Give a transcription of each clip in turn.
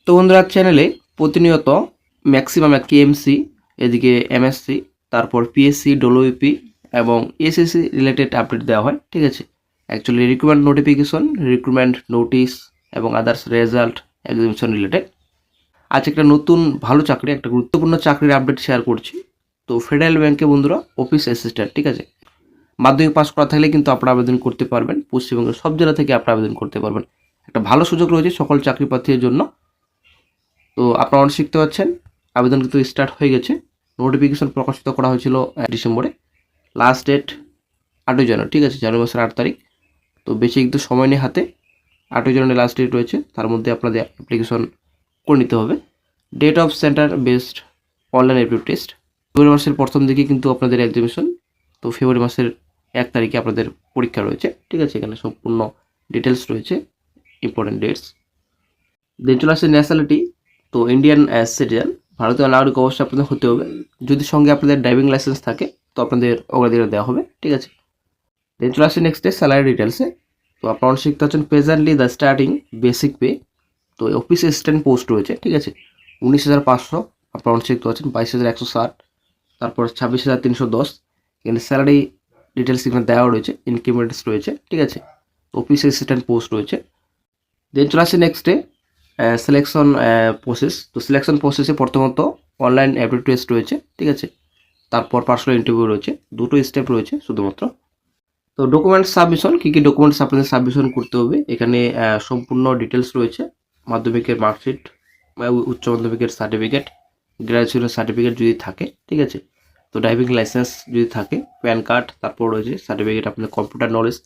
তো বন্ধুরা চ্যানেলে প্রতিনিয়ত ম্যাক্সিমাম কেএমসি, এদিকে এমএসসি, তারপর পিএসসি, ডব্লিউপি এবং এসএসসি রিলেটেড আপডেট দেওয়া হয়। ঠিক আছে, actually recruitment notification, recruitment notice এবং আদার্স রেজাল্ট, এক্সামিনেশন রিলেটেড। আজ একটা নতুন ভালো চাকরি, একটা গুরুত্বপূর্ণ চাকরির আপডেট শেয়ার করছি। তো ফেডারেল ব্যাংকে বন্ধুরা অফিস অ্যাসিস্ট্যান্ট। ঠিক আছে, মাধ্যমিক পাস করা থাকলে কিন্তু আপনারা আবেদন করতে পারবেন। পশ্চিমবঙ্গের সব জেলা থেকে আপনারা আবেদন করতে পারবেন। একটা ভালো সুযোগ রয়েছে সকল চাকরি প্রার্থীদের জন্য। তো আপনারা অনেক শিখতে পাচ্ছেন, আবেদন কিন্তু স্টার্ট হয়ে গেছে। নোটিফিকেশন প্রকাশিত করা হয়েছিল ডিসেম্বরে, লাস্ট ডেট 8ই জানুয়ারি। ঠিক আছে, জানুয়ারি মাসের 8 তারিখ। তো বেশি কিন্তু সময় নেই হাতে, 8ই জানুয়ারি লাস্ট ডেট রয়েছে, তার মধ্যে আপনাদের অ্যাপ্লিকেশন করে নিতে হবে। Date of centre based online aptitude test. February মাসের প্রথম দিকে কিন্তু আপনাদের এক্সামিনেশন। তো ফেব্রুয়ারি মাসের 1 তারিখে আপনাদের পরীক্ষা রয়েছে। ঠিক আছে, এখানে সম্পূর্ণ ডিটেলস রয়েছে, ইম্পর্টেন্ট ডেটস। দেন চলে আসছে ন্যাশনালিটি। তো ইন্ডিয়ান সিটিজেন, ভারতীয় নাগরিক অবশ্যই আপনাদের হতে হবে। যদি সঙ্গে আপনাদের ড্রাইভিং লাইসেন্স থাকে তো আপনাদের অগ্রাধিকার দেওয়া হবে। ঠিক আছে, দেন চলে আসছে নেক্সট ডে স্যালারি ডিটেলসে। তো আপনারা শিখতে হচ্ছেন presently the starting basic pay. তো অফিস অ্যাসিস্ট্যান্ট পোস্ট রয়েছে। ঠিক আছে, 19,500। আপনারা শিখতে পাচ্ছেন 22,160, তারপর 26,310। এখানে স্যালারি ডিটেলস এখানে দেওয়া রয়েছে, ইনক্রিমেন্টস রয়েছে। ঠিক আছে, অফিস অ্যাসিস্ট্যান্ট পোস্ট রয়েছে। দেন চলে আসছে নেক্সট ডে সিলেকশন প্রসেস। তো সিলেকশন প্রসেসে প্রথমত অনলাইন অ্যাপটিটিউড টেস্ট রয়েছে। ঠিক আছে, তারপর পার্সোনাল ইন্টারভিউ রয়েছে, দুটো স্টেপ রয়েছে শুধুমাত্র। তো ডকুমেন্ট সাবমিশন, কী কী ডকুমেন্টস আপনাদের সাবমিশন করতে হবে এখানে সম্পূর্ণ ডিটেলস রয়েছে। মাধ্যমিকের মার্কশিট, উচ্চ মাধ্যমিকের সার্টিফিকেট, গ্র্যাজুয়েশন সার্টিফিকেট যদি থাকে। ঠিক আছে, তো ড্রাইভিং লাইসেন্স যদি থাকে, প্যান কার্ড, তারপর রয়েছে সার্টিফিকেট আপনাদের কম্পিউটার নলেজ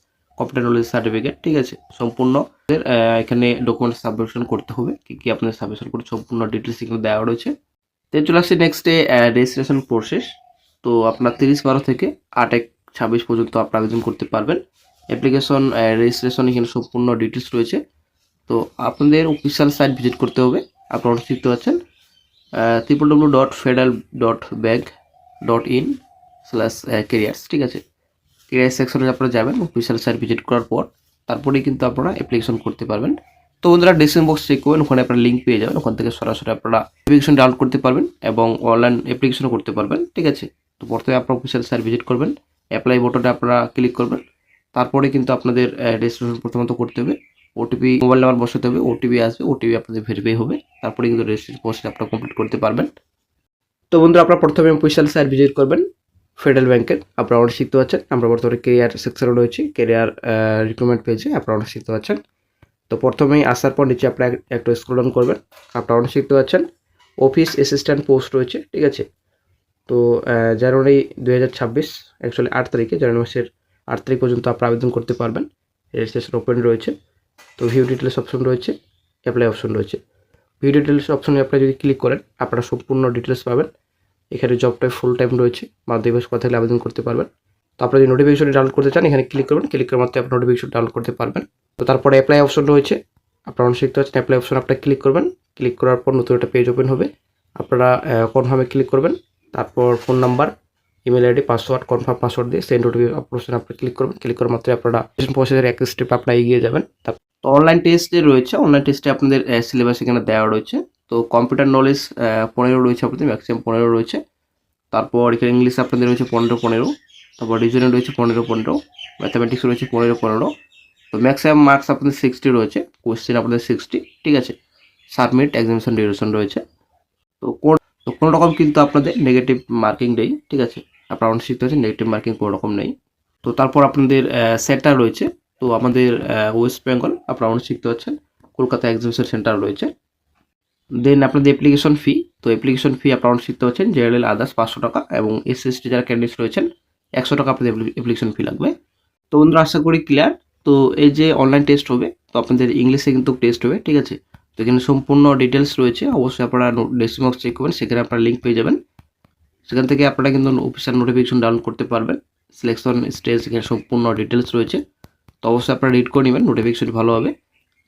সার্টিফিকেট। ঠিক আছে, সম্পূর্ণ এখানে ডকুমেন্ট সাবমিশন করতে হবে। কী কী আপনাদের সাবমিশন করতে সম্পূর্ণ ডিটেলস এখানে দেওয়া রয়েছে। তো চলে আসছে নেক্সট ডে রেজিস্ট্রেশন প্রসেস। তো আপনার 30/12 থেকে 8/1/26 পর্যন্ত আপনারা আবেদন করতে পারবেন। অ্যাপ্লিকেশন রেজিস্ট্রেশন এখানে সম্পূর্ণ ডিটেলস রয়েছে। তো আপনাদের অফিসিয়াল সাইট ভিজিট করতে হবে। আপনারা শিখতে পাচ্ছেন www.federalbank.in/careers। ঠিক আছে, কেরিয়ার সেকশনে আপনারা যাবেন অফিসিয়াল সাইট ভিজিট করার পর, তারপরেই কিন্তু আপনারা অ্যাপ্লিকেশন করতে পারবেন। তো বন্ধুরা ডিসক্রিপশন বক্স চেক করবেন, ওখানে আপনারা লিঙ্ক পেয়ে যাবেন। ওখান থেকে সরাসরি আপনারা অ্যাপ্লিকেশন ডাউনলোড করতে পারবেন এবং অনলাইন অ্যাপ্লিকেশনও করতে পারবেন। ঠিক আছে, তো প্রথমে আপনারা অফিসিয়াল সাইট ভিজিট করবেন, অ্যাপ্লাই বাটনে আপনারা ক্লিক করবেন। তারপরে কিন্তু আপনাদের রেজিস্ট্রেশন প্রথমত করতে হবে। ওটিপি, মোবাইল নাম্বার বসাতে হবে, ওটিপি আসবে, ওটিপি আপনাদের ভেরিফাই হবে, তারপরে কিন্তু রেজিস্ট্রেশন প্রসেস আপনারা কমপ্লিট করতে পারবেন। তো বন্ধুরা আপনারা প্রথমে অফিসিয়াল সাইট ভিজিট করবেন ফেডারেল ব্যাংকের। আপনারা অনেক শিখতে পাচ্ছেন, আমরা বর্তমানে কেরিয়ার সেকশনে রয়েছি, কেরিয়ার রিক্রুটমেন্ট পেজে আপনারা অনেক শিখতে পাচ্ছেন। তো প্রথমেই আসার পর নিচে আপনারা একটু স্ক্রল ডাউন করবেন, আপনারা অনেক শিখতে পাচ্ছেন অফিস অ্যাসিস্ট্যান্ট পোস্ট রয়েছে। ঠিক আছে, তো জানুয়ারি 2026, অ্যাকচুয়ালি 8 তারিখে, জানুয়ারি মাসের 8 তারিখ পর্যন্ত আপনারা আবেদন করতে পারবেন। রেজিস্ট্রেশন ওপেন রয়েছে। তো ভিউ ডিটেলস অপশন রয়েছে, অ্যাপ্লাই অপশন রয়েছে। ভিউ ডিটেলস অপশনে আপনারা যদি ক্লিক করেন আপনারা সম্পূর্ণ ডিটেলস পাবেন। এখানে জব টাইপ ফুল টাইম রয়েছে, মাধ্যমিক পাস করা থাকলে আবেদন করতে পারবেন। তো আপনারা যদি নোটিফিকেশন ডাউনলোড করতে চান এখানে ক্লিক করবেন, ক্লিক করার মাত্র আপনার নোটিফিকেশন ডাউনলোড করতে পারবেন। তো তারপরে অ্যাপ্লাই অপশন রয়েছে, আপনারা অনেক শিখতে পাচ্ছেন। অ্যাপ্লাই অপশন আপনারা ক্লিক করবেন, ক্লিক করার পর নতুন একটা পেজ ওপেন হবে। আপনারা কনফার্মে ক্লিক করবেন, তারপর phone number, email ID, password, confirm password দিয়ে সেন্ড ওটিপি অপশন আপনারা ক্লিক করবেন। ক্লিক করার মাত্র আপনারা প্রসেসের এক স্টেপ আপনারা এগিয়ে যাবেন। তো অনলাইন টেস্টে রয়েছে, অনলাইন টেস্টে আপনাদের সিলেবাস এখানে দেওয়া রয়েছে। তো কম্পিউটার নলেজ 15 রয়েছে, আপনাদের ম্যাক্সিমাম 15 রয়েছে। তারপর এখানে ইংলিশ আপনাদের রয়েছে 15, তারপর রিজনিং রয়েছে 15, ম্যাথামেটিক্স রয়েছে 15। তো ম্যাক্সিমাম মার্কস আপনাদের 60 রয়েছে, কোয়েশ্চেন আপনাদের 60। ঠিক আছে, সাবমিট এক্সামিনেশন ডিউরেশন রয়েছে। তো কোনো রকম কিন্তু আপনাদের নেগেটিভ মার্কিং নেই। ঠিক আছে, আপনারা অনেক শিখতে পারছেন, নেগেটিভ মার্কিং কোনো রকম নেই। তো তারপর আপনাদের সেন্টার রয়েছে। তো আমাদের ওয়েস্ট বেঙ্গল, আপনারা অনেক শিখতে পাচ্ছেন, কলকাতা এক্সিবিশন সেন্টার রয়েছে। দেন আপনাদের অ্যাপ্লিকেশন ফি। তো অ্যাপ্লিকেশন ফি আপনারা শিখতে পাচ্ছেন, জেনারেল আদার্স 500 টাকা এবং এসসি যারা ক্যান্ডিডেটস রয়েছেন 100 টাকা আপনাদের অ্যাপ্লিকেশন ফি লাগবে। তো বন্ধুরা আশা করি ক্লিয়ার। তো এই যে অনলাইন টেস্ট হবে, তো আপনাদের ইংলিশে কিন্তু টেস্ট হবে। ঠিক আছে, তো এখানে সম্পূর্ণ ডিটেলস রয়েছে, অবশ্যই আপনারা ডেসক্রিপশন বক্স চেক করবেন, সেখানে আপনারা লিঙ্ক পেয়ে যাবেন। সেখান থেকে আপনারা কিন্তু অফিসিয়াল নোটিফিকেশন ডাউনলোড করতে পারবেন। সিলেকশন স্টেজ এখানে সম্পূর্ণ ডিটেলস রয়েছে। তো অবশ্যই আপনারা রিড করে নেবেন, নোটিফিকেশন ভালো হবে,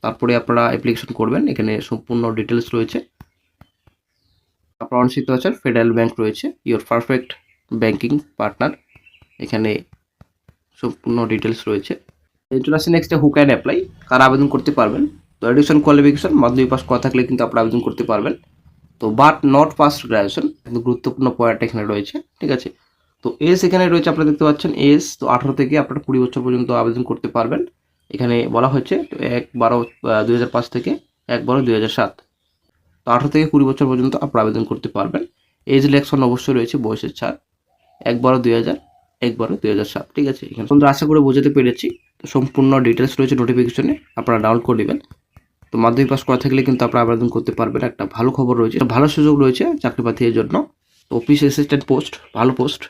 তারপরে আপনারা অ্যাপ্লিকেশন করবেন। এখানে সম্পূর্ণ ডিটেলস রয়েছে। আপনারা অনেক শিখতে পাচ্ছেন ফেডারেল ব্যাংক রয়েছে, ইওর পারফেক্ট ব্যাংকিং পার্টনার, এখানে সম্পূর্ণ ডিটেলস রয়েছে। চলে আসছে নেক্সট হু ক্যান অ্যাপ্লাই, কারা আবেদন করতে পারবেন। তো এডুকেশন কোয়ালিফিকেশন মাধ্যমিক পাস করা থাকলে কিন্তু আপনারা আবেদন করতে পারবেন। তো বাট নট পাস্ট গ্রাজুয়েশন কিন্তু গুরুত্বপূর্ণ পয়েন্ট এখানে রয়েছে, ঠিক আছে। তো এজ এখানে রয়েছে, আপনারা দেখতে পাচ্ছেন এজ তো 18 থেকে আপনারা 20 বছর পর্যন্ত আবেদন করতে পারবেন। এখানে বলা হয়েছে 1/12/2005 থেকে 1/12/2007। তো 18 থেকে 20 বছর পর্যন্ত আপনারা আবেদন করতে পারবেন। এজ রিল্যাক্সেশন অবশ্যই রয়েছে, বয়সের ছাড় 1/12/2000 1/12/2007, ঠিক আছে। এখানে বন্ধুরা আশা করে বোঝাতে পেরেছি। তো সম্পূর্ণ ডিটেলস রয়েছে নোটিফিকেশনে, আপনারা ডাউনলোড করে নেবেন। তো মাধ্যমিক পাস করা থাকলে কিন্তু আপনারা আবেদন করতে পারবেন। একটা ভালো খবর রয়েছে, একটা ভালো সুযোগ রয়েছে চাকরি প্রার্থীদের জন্য। তো অফিস অ্যাসিস্ট্যান্ট পোস্ট, ভালো পোস্ট।